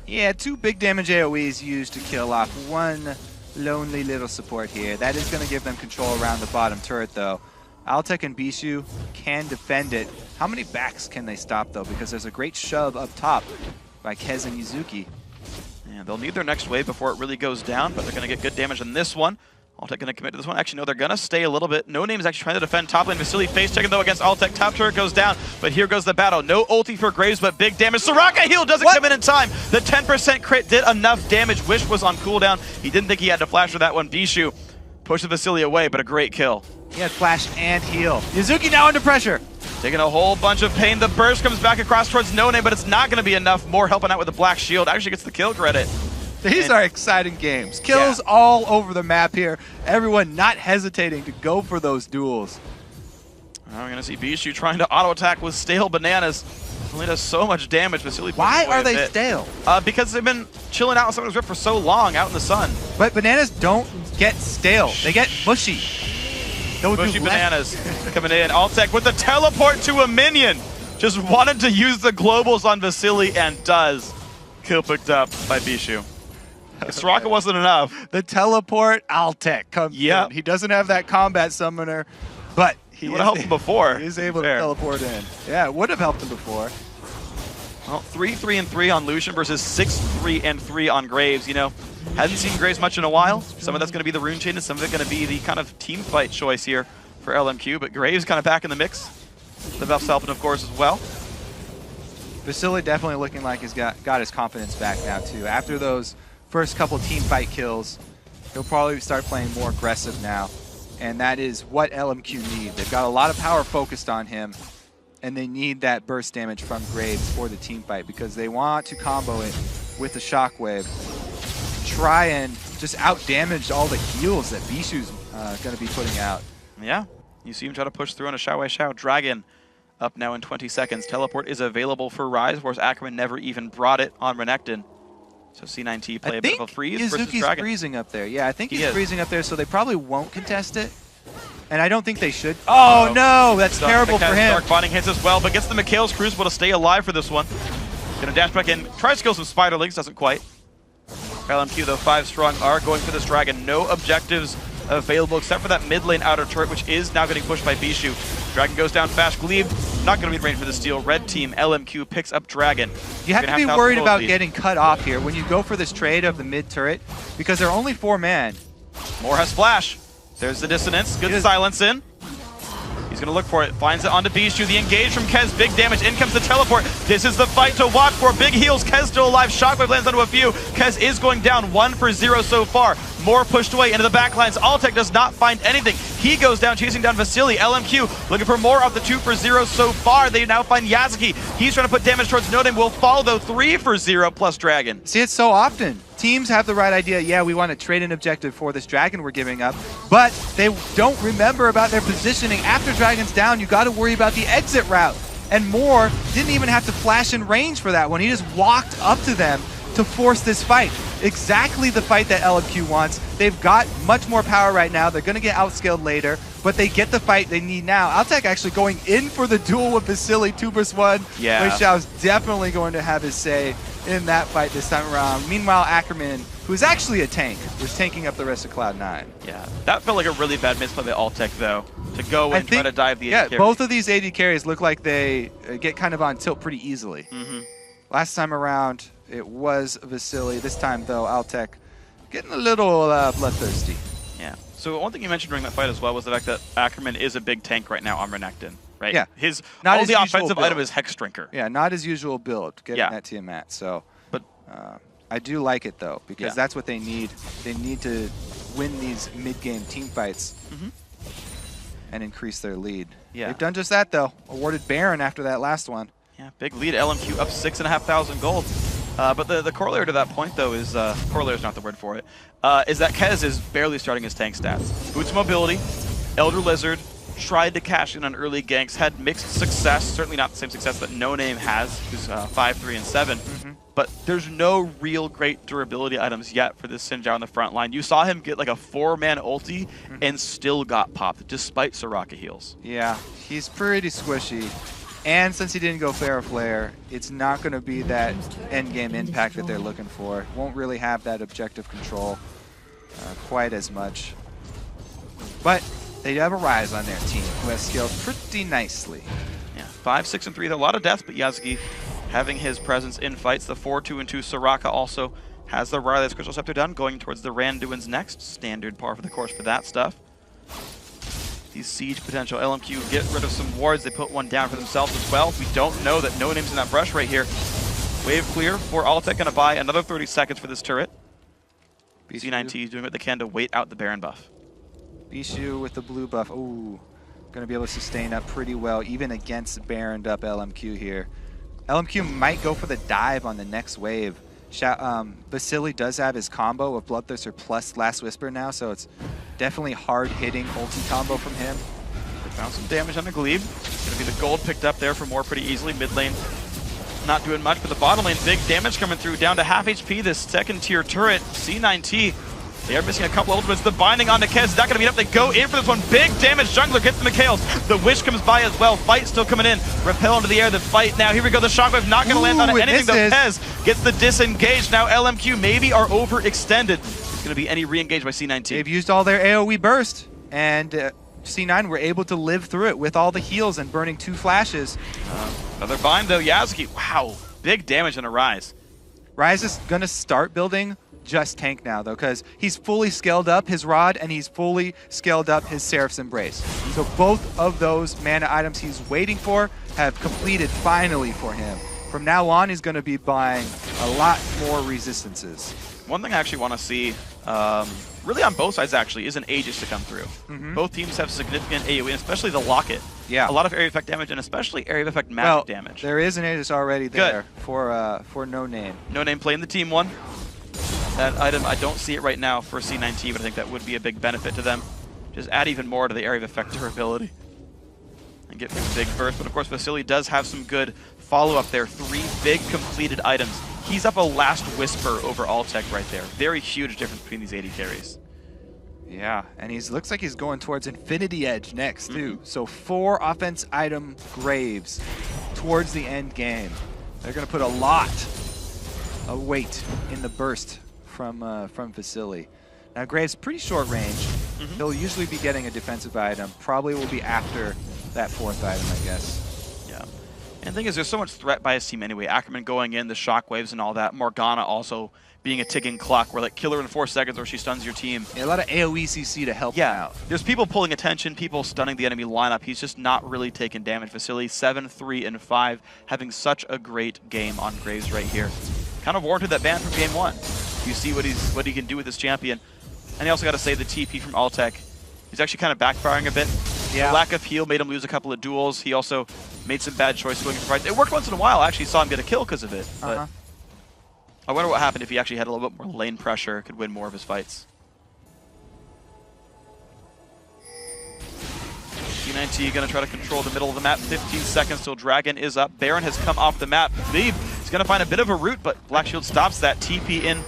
Yeah, 2 big damage AoEs used to kill off one lonely little support here. That is going to give them control around the bottom turret, though. Altec and Bishu can defend it. How many backs can they stop, though? Because there's a great shove up top by Kez and Yuzuki. Yeah, they'll need their next wave before it really goes down, but they're going to get good damage on this one. Altec going to commit to this one. Actually, no, they're going to stay a little bit. No Name is actually trying to defend top lane. Vasily face checking, though, against Altec. Top turret goes down, but here goes the battle. No ulti for Graves, but big damage. Soraka heal doesn't come in time. The 10% crit did enough damage. Wish was on cooldown. He didn't think he had to flash for that one. Bishu pushes Vasily away, but a great kill. He had flash and heal. Yuzuki now under pressure. Taking a whole bunch of pain. The burst comes back across towards No Name, but it's not going to be enough. More helping out with the black shield. Actually gets the kill credit. These are exciting games. Kills all over the map here. Everyone not hesitating to go for those duels. We're going to see Bishu trying to auto-attack with stale bananas. Only does so much damage. Vasily. Why are they stale? Because they've been chilling out on someone's rip for so long out in the sun. But bananas don't get stale. They get mushy. Mushy bananas coming in. Altec with the teleport to a minion. Just wanted to use the globals on Vasily and does. Kill picked up by Bishu. Soraka wasn't enough. The teleport Altec comes in. He doesn't have that combat summoner, but he would have helped him before. He is able to teleport in. Yeah, it would have helped him before. Well, 3-3-3 on Lucian versus 6-3-3 on Graves. You know, hadn't seen Graves much in a while. Some of that's going to be the rune chain, and some of it going to be the kind of team fight choice here for LMQ. But Graves kind of back in the mix. The buff's helping, of course, as well. Vasily definitely looking like he's got his confidence back now, too. After those first couple team fight kills, he'll probably start playing more aggressive now. And that is what LMQ need. They've got a lot of power focused on him, and they need that burst damage from Graves for the team fight because they want to combo it with the Shockwave. Try and just out-damage all the heals that Bishu's going to be putting out. Yeah, you see him try to push through on a Xiao Dragon. Up now in 20 seconds. Teleport is available for Rise, whereas Ackerman never even brought it on Renekton. So C9T play a bit of a freeze versus Dragon. Freezing up there. Yeah, I think he's freezing up there, so they probably won't contest it. And I don't think they should. Oh, no, that's terrible for him. Dark Binding hits as well, but gets the Mikhail's Crucible to stay alive for this one. Gonna dash back in. Tries to kill some Spider Links, doesn't quite. LMQ, though, 5 strong, are going for this Dragon. No objectives available except for that mid lane outer turret, which is now getting pushed by Bishu. Dragon goes down fast. Glebe not going to be in range for the steal. Red team, LMQ, picks up Dragon. You have to be worried about getting cut off here when you go for this trade of the mid turret because they're only 4-man. Moore has Flash. There's the dissonance. Good silence in. He's going to look for it. Finds it onto Bishu. The engage from Kez. Big damage. In comes the teleport. This is the fight to watch for. Big heals. Kez still alive. Shockwave lands onto a few. Kez is going down 1-for-0 so far. Moore pushed away into the backlines. Altec does not find anything. He goes down, chasing down Vasily. LMQ looking for more off the 2-for-0 so far. They now find Yazuki. He's trying to put damage towards No Name. Will fall, though, 3-for-0 plus Dragon. See, it's so often. Teams have the right idea. Yeah, we want to trade an objective for this Dragon we're giving up, but they don't remember about their positioning. After Dragon's down, you got to worry about the exit route. And Moore didn't even have to flash in range for that one. He just walked up to them to force this fight. Exactly the fight that LMQ wants. They've got much more power right now. They're going to get outscaled later, but they get the fight they need now. Altec actually going in for the duel with Vasily 2-1. Yeah. Wei Xiao's definitely going to have his say in that fight this time around. Meanwhile, Ackerman, who's actually a tank, was tanking up the rest of Cloud9. Yeah, that felt like a really bad misplay by Altec, though, to go and try to dive the AD carry. Both of these AD carries look like they get kind of on tilt pretty easily. Last time around, it was Vasily. This time, though, Altec getting a little bloodthirsty. Yeah. So one thing you mentioned during that fight as well was the fact that Ackerman is a big tank right now on Renekton, right? Yeah. His not only offensive item is Hex Drinker. Yeah, not his usual build, getting that Tiamat. So, but I do like it, though, because that's what they need. They need to win these mid-game team fights and increase their lead. Yeah. They've done just that, though. Awarded Baron after that last one. Yeah, big lead. LMQ up 6,500 gold. But the corollary to that point, though, is corollary is not the word for it. Is that Kez is barely starting his tank stats. Boots mobility, Elder Lizard tried to cash in on early ganks, had mixed success. Certainly not the same success that No Name has, who's 5, 3, and 7. But there's no real great durability items yet for this Xin Zhao on the front line. You saw him get like a 4-man ulti and still got popped, despite Soraka heals. Yeah, he's pretty squishy. And since he didn't go Fair Flare, it's not going to be that endgame impact that they're looking for. Won't really have that objective control quite as much. But they have a Rise on their team, who has scaled pretty nicely. Yeah, 5, 6, and 3. A lot of deaths, but Yazuki having his presence in fights. The 4, 2, and 2 Soraka also has the Riley's Crystal Scepter done, going towards the Randuin's next. Standard par for the course for that stuff. These siege potential. LMQ get rid of some wards. They put one down for themselves as well. We don't know that No Name's in that brush right here. Wave clear for Altec. Going to buy another 30 seconds for this turret. C9T doing what they can to wait out the Baron buff. Bishu with the blue buff. Ooh, going to be able to sustain up pretty well, even against Baroned up LMQ here. LMQ might go for the dive on the next wave. Vasily does have his combo of Bloodthirster plus Last Whisper now, so it's definitely hard-hitting ulti combo from him. They found some damage on the Glebe. Going to be the gold picked up there for Moore pretty easily. Mid lane not doing much, but the bottom lane, big damage coming through. Down to half HP, this second-tier turret. C9T They are missing a couple ultimates. The binding on Nikez is not going to meet up. They go in for this one. Big damage. Jungler gets the Mikhails. The Wish comes by as well. Fight still coming in. Repel into the air. The fight now. Here we go. The Shockwave not going to land on anything. The Pez gets the disengage. Now LMQ maybe are overextended. It's going to be any re-engage by C9T. They've used all their AoE burst, and C9 were able to live through it with all the heals and burning 2 flashes. Another bind though. Yasuki. Wow. Big damage on a Rise. Rise is going to start building just tank now, though, because he's fully scaled up his Rod and he's fully scaled up his Seraph's Embrace. So both of those mana items he's waiting for have completed finally for him. From now on, he's going to be buying a lot more resistances. One thing I actually want to see, really on both sides actually, is an Aegis to come through. Both teams have significant AoE, especially the Locket. Yeah. A lot of area effect damage, and especially area effect magic damage. There is an Aegis already there for No Name. No Name playing the team one. That item, I don't see it right now for C9T, but I think that would be a big benefit to them. Just add even more to the area of effect durability. And get a big burst. But of course, Vasily does have some good follow-up there. 3 big completed items. He's up a Last Whisper over Altec right there. Very huge difference between these 80 carries. Yeah, and he looks like he's going towards Infinity Edge next, too. So 4 offense item Graves towards the end game. They're going to put a lot of weight in the burst from Vasily. Now Graves pretty short range. He'll usually be getting a defensive item. Probably will be after that 4th item, I guess. Yeah. And the thing is, there's so much threat by his team anyway. Ackerman going in, the shockwaves and all that. Morgana also being a ticking clock where like kill her in 4 seconds or she stuns your team. Yeah, a lot of AoE CC to help him out. There's people pulling attention, people stunning the enemy lineup. He's just not really taking damage. Vasily 7, 3, and 5, having such a great game on Graves right here. Kind of warranted that ban from game 1. You see what he can do with this champion. And I also got to say the TP from Altec, he's actually kind of backfiring a bit. Yeah. The lack of heal made him lose a couple of duels. He also made some bad choices going for fights. It worked once in a while. I actually saw him get a kill because of it. But I wonder what happened if he actually had a little bit more lane pressure, could win more of his fights. C9T going to try to control the middle of the map. 15 seconds till Dragon is up. Baron has come off the map. Leave. He's going to find a bit of a route, but Black Shield stops that. TP in.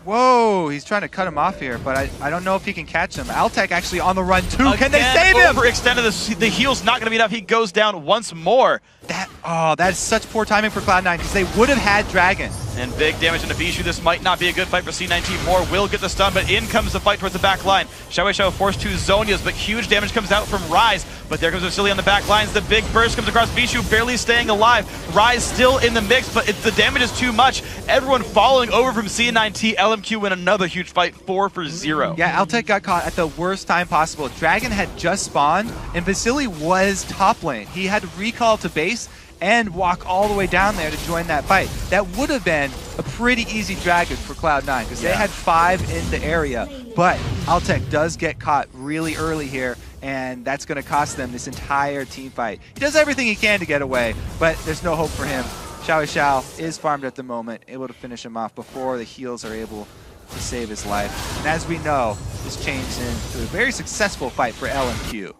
Whoa, he's trying to cut him off here, but I don't know if he can catch him. Altec actually on the run too. Can they save him? Overextended. The heal's not going to be enough. He goes down once more. That is such poor timing for Cloud9 because they would have had Dragon. And big damage into Bijou. This might not be a good fight for C9T. Moore will get the stun, but in comes the fight towards the back line. Xiao forced 2 Zonias, but huge damage comes out from Rise. But there comes Vasily on the back lines. The big burst comes across Bijou, barely staying alive. Rise still in the mix, but the damage is too much. Everyone following over from C9T. LMQ win another huge fight, 4 for 0. Yeah, Altec got caught at the worst time possible. Dragon had just spawned, and Vasily was top lane. He had to recall to base and walk all the way down there to join that fight. That would have been a pretty easy Dragon for Cloud9 because they had 5 in the area. But Altec does get caught really early here, and that's going to cost them this entire team fight. He does everything he can to get away, but there's no hope for him. Xiao is farmed at the moment, able to finish him off before the heals are able to save his life. And as we know, this changed into a very successful fight for LMQ.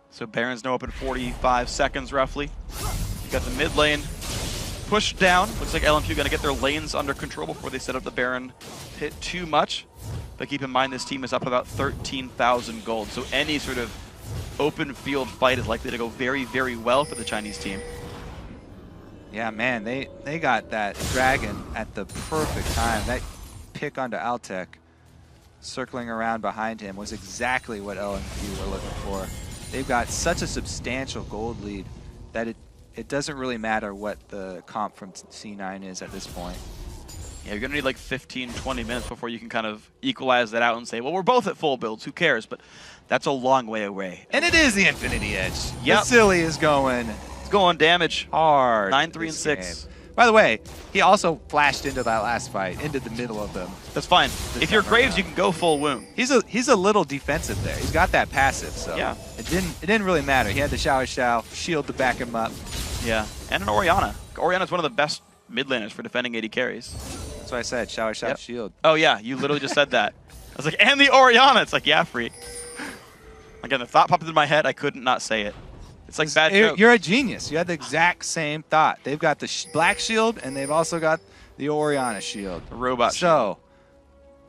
So Baron's now open 45 seconds roughly. You got the mid lane pushed down. Looks like LMQ gonna get their lanes under control before they set up the Baron pit too much. But keep in mind this team is up about 13,000 gold. So any sort of open field fight is likely to go very, very well for the Chinese team. Yeah, man, they got that Dragon at the perfect time. That pick onto Altec, circling around behind him, was exactly what LMQ were looking for. They've got such a substantial gold lead that it doesn't really matter what the comp from C9 is at this point. Yeah, you're going to need like 15, 20 minutes before you can kind of equalize that out and say, well, we're both at full builds, who cares? But that's a long way away. And it is the Infinity Edge. Yep. Vasily is going... It's going damage. Hard. 9, 3, and 6. Game. By the way, he also flashed into that last fight, into the middle of them. That's fine. If you're Graves, you can go full wound. He's a little defensive there. He's got that passive, so yeah. It didn't really matter. He had the Xiao shield to back him up. Yeah, and an Orianna. Orianna's one of the best mid laners for defending 80 carries. That's what I said, Xiao shield. Oh yeah, you literally just said that. I was like, and the Orianna. It's like, yeah, freak. Again, the thought popped into my head. I couldn't not say it. It's like bad jokes. You're a genius. You had the exact same thought. They've got the black shield, and they've also got the Orianna shield. The robot shield. So,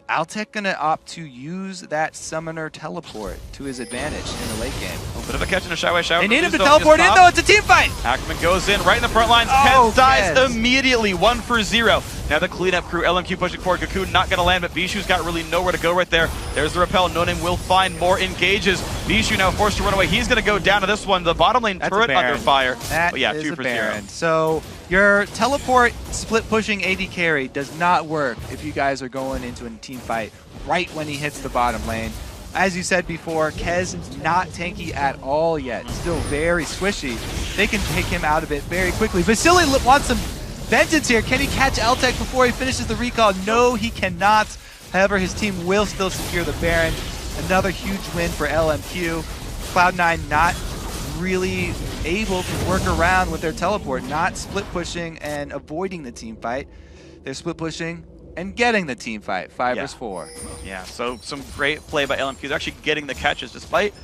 Altec gonna opt to use that summoner teleport to his advantage in the late game. A bit of a catch in a Shao. They need him to teleport in though, it's a team fight! Ackerman goes in right in the front lines. Oh, Kez dies Kez. immediately, 1 for 0. Now the cleanup crew, LMQ pushing forward. Cocoon not going to land, but Bishu's got really nowhere to go right there. There's the repel. No Name will find more engages. Bishu now forced to run away. He's going to go down to this one. The bottom lane That's turret under fire. That but yeah, is 2 a for Baron. 0. So your teleport split pushing AD carry does not work if you guys are going into a team fight right when he hits the bottom lane. As you said before, Kez not tanky at all yet. Still very squishy. They can take him out of it very quickly. Vasily wants some vengeance here. Can he catch Altec before he finishes the recall? No, he cannot. However, his team will still secure the Baron. Another huge win for LMQ. Cloud9 not really able to work around with their teleport, not split pushing and avoiding the team fight. They're split pushing and getting the team fight, 5 vs 4. Yeah, so some great play by LMQ. They're actually getting the catches despite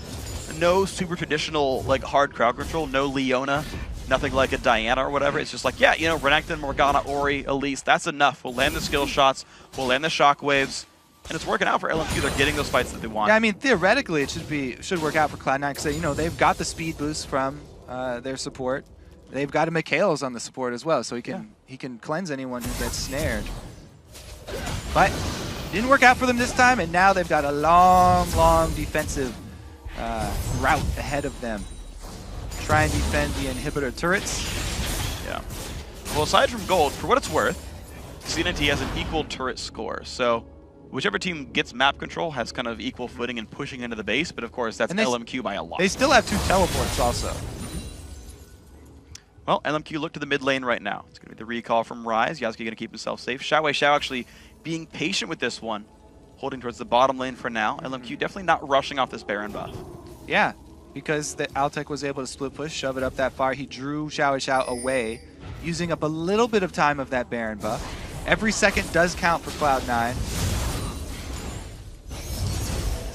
no super traditional like hard crowd control, no Leona, nothing like a Diana or whatever. It's just like, yeah, you know, Renekton, Morgana, Ori, Elise, that's enough. We'll land the skill shots, we'll land the shockwaves, and it's working out for LMQ. They're getting those fights that they want. Yeah, I mean, theoretically, it should work out for Cloud9 because, you know, they've got the speed boost from their support. They've got a Mikhail's on the support as well, so he can cleanse anyone who gets snared. But didn't work out for them this time, and now they've got a long defensive route ahead of them. Try and defend the inhibitor turrets. Yeah. Well, aside from gold, for what it's worth, C9T has an equal turret score. So whichever team gets map control has kind of equal footing in pushing into the base, but of course that's LMQ by a lot. They still have 2 teleports also. Well, LMQ look to the mid lane right now. It's going to be the recall from Ryze. Yasuke going to keep himself safe. Xiao actually being patient with this one, holding towards the bottom lane for now. LMQ definitely not rushing off this Baron buff. Yeah, because the Altec was able to split push, shove it up that far. He drew Xiao away, using up a little bit of time of that Baron buff. Every second does count for Cloud9.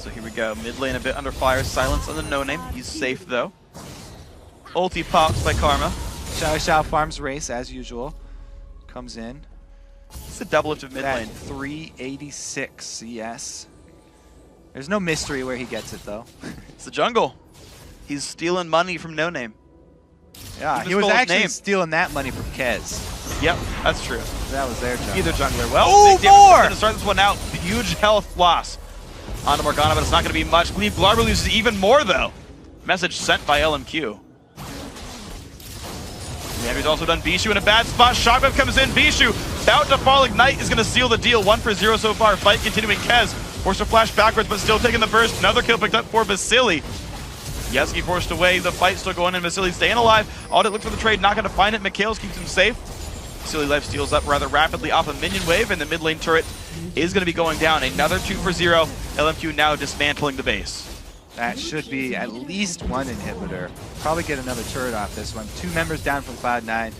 So here we go. Mid lane a bit under fire. Silence on the No Name. He's safe though. Ulti pops by Karma. Xiao farms race as usual. Comes in. It's a double lift of mid lane. 386 CS. There's no mystery where he gets it though. It's the jungle. He's stealing money from No Name. Yeah, he was actually stealing that money from Kez. Yep, that's true. That was their jungler. Either jungler. Well, big more! Going to start this one out. Huge health loss onto Morgana, but it's not going to be much. Gleave Glarber loses even more though. Message sent by LMQ. He's also done Bishu in a bad spot. Shockwave comes in. Bishu about to fall. Ignite is going to seal the deal. 1 for 0 so far. Fight continuing. Kez forced to flash backwards, but still taking the burst. Another kill picked up for Vasily. Yasuke forced away. The fight still going in. Vasily staying alive. Audit looks for the trade. Not going to find it. Mikhails keeps him safe. Vasily life steals up rather rapidly off a minion wave, and the mid lane turret is going to be going down. Another 2 for 0. LMQ now dismantling the base. That should be at least 1 inhibitor. Probably get another turret off this one. 2 members down from Cloud9.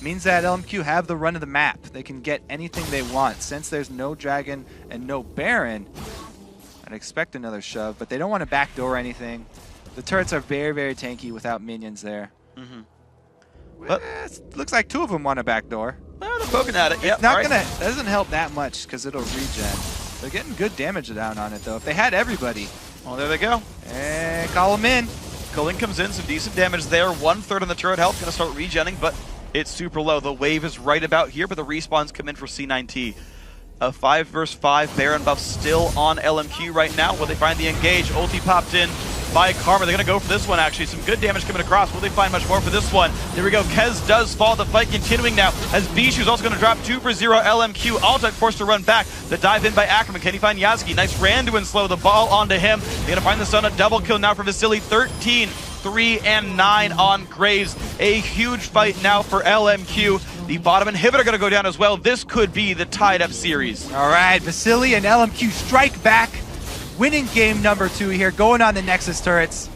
Means that LMQ have the run of the map. They can get anything they want. Since there's no dragon and no Baron, I'd expect another shove, but they don't want to backdoor anything. The turrets are very tanky without minions there. But looks like 2 of them want a backdoor. Well, they're poking at it. Yep, That doesn't help that much because it'll regen. They're getting good damage down on it though. If they had everybody. Well, there they go. And call them in. Culling comes in, some decent damage there. 1/3 on the turret health, going to start regenning, but it's super low. The wave is right about here, but the respawns come in for C9T. A 5 vs 5 Baron buff still on LMQ right now. Will they find the engage? Ulti popped in by Karma. They're going to go for this one, actually. Some good damage coming across. Will they find much more for this one? There we go. Kez does fall. The fight continuing now as Bishu's also going to drop 2 for 0 LMQ. Altec forced to run back. The dive in by Ackerman. Can he find Yasuke? Nice Randu and slow the ball onto him. They're going to find the Sun. A double kill now for Vasily. 13, 3, and 9 on Graves. A huge fight now for LMQ. The bottom inhibitor going to go down as well. This could be the tied-up series. All right, Vasily and LMQ strike back. Winning game number 2 here, going on the Nexus turrets.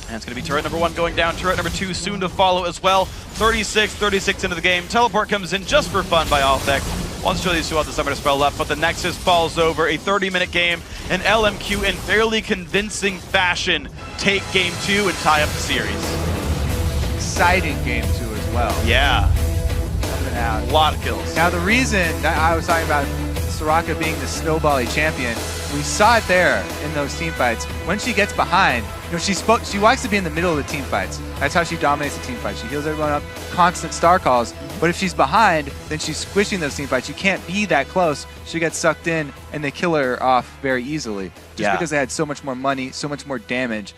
And it's going to be turret number 1 going down, turret number 2 soon to follow as well. 36 into the game. Teleport comes in just for fun by Altec. Wants to show these 2 out the summer to spell up, but the Nexus falls over. A 30-minute game, and LMQ in fairly convincing fashion take game 2 and tie up the series. Exciting game 2 as well. Yeah. Coming out. A lot of kills. Now the reason that I was talking about Soraka being the snowbally champion. We saw it there in those team fights. When she gets behind, she likes to be in the middle of the team fights. That's how she dominates the team fights. She heals everyone up, constant star calls. But if she's behind, then she's squishing those team fights. You can't be that close. She gets sucked in, and they kill her off very easily. Just because they had so much more money, so much more damage.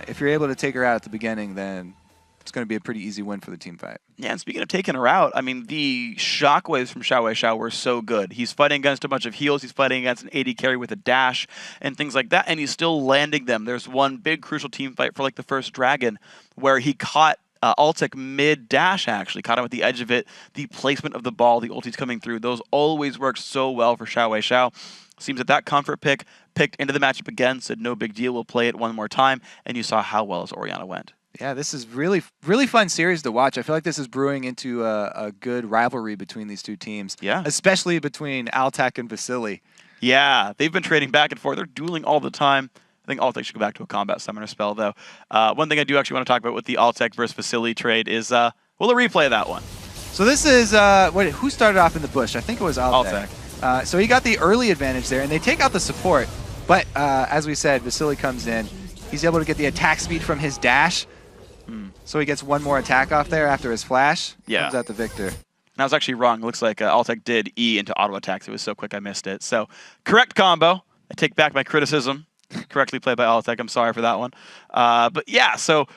If you're able to take her out at the beginning, then it's going to be a pretty easy win for the team fight. Yeah, and speaking of taking her out, I mean, the shockwaves from Xiao were so good. He's fighting against a bunch of heals. He's fighting against an AD carry with a dash and things like that, and he's still landing them. There's one big crucial team fight for like the first dragon where he caught Altek mid-dash, actually. Caught him at the edge of it. The placement of the ball, the ulti's coming through. Those always work so well for Xiao. Seems that comfort pick picked into the matchup again, said no big deal, we'll play it one more time, and you saw how well his Orianna went. Yeah, this is really fun series to watch. I feel like this is brewing into a good rivalry between these two teams. Yeah. Especially between Altek and Vasily. Yeah, they've been trading back and forth. They're dueling all the time. I think Altek should go back to a combat summoner spell, though. One thing I do actually want to talk about with the Altek versus Vasily trade is, we'll replay that one. So this is, who started off in the bush? I think it was Altek. So he got the early advantage there, and they take out the support. But as we said, Vasily comes in. He's able to get the attack speed from his dash. So he gets one more attack off there after his flash. Yeah. Comes out the victor. And I was actually wrong. It looks like Altek did E into auto attacks. It was so quick I missed it. So correct combo. I take back my criticism. Correctly played by Altek. I'm sorry for that one. But yeah, so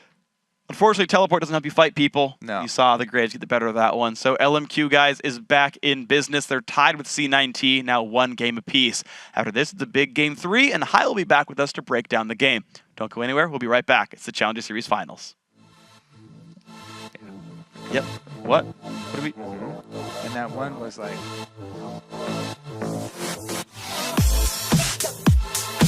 unfortunately, teleport doesn't help you fight people. No. You saw the grades get the better of that one. So LMQ, guys, is back in business. They're tied with C9T, now 1 game apiece. After this, it's the big game 3, and Hai will be back with us to break down the game. Don't go anywhere. We'll be right back. It's the Challenger Series Finals. Yep. What? What do we... And that one was like...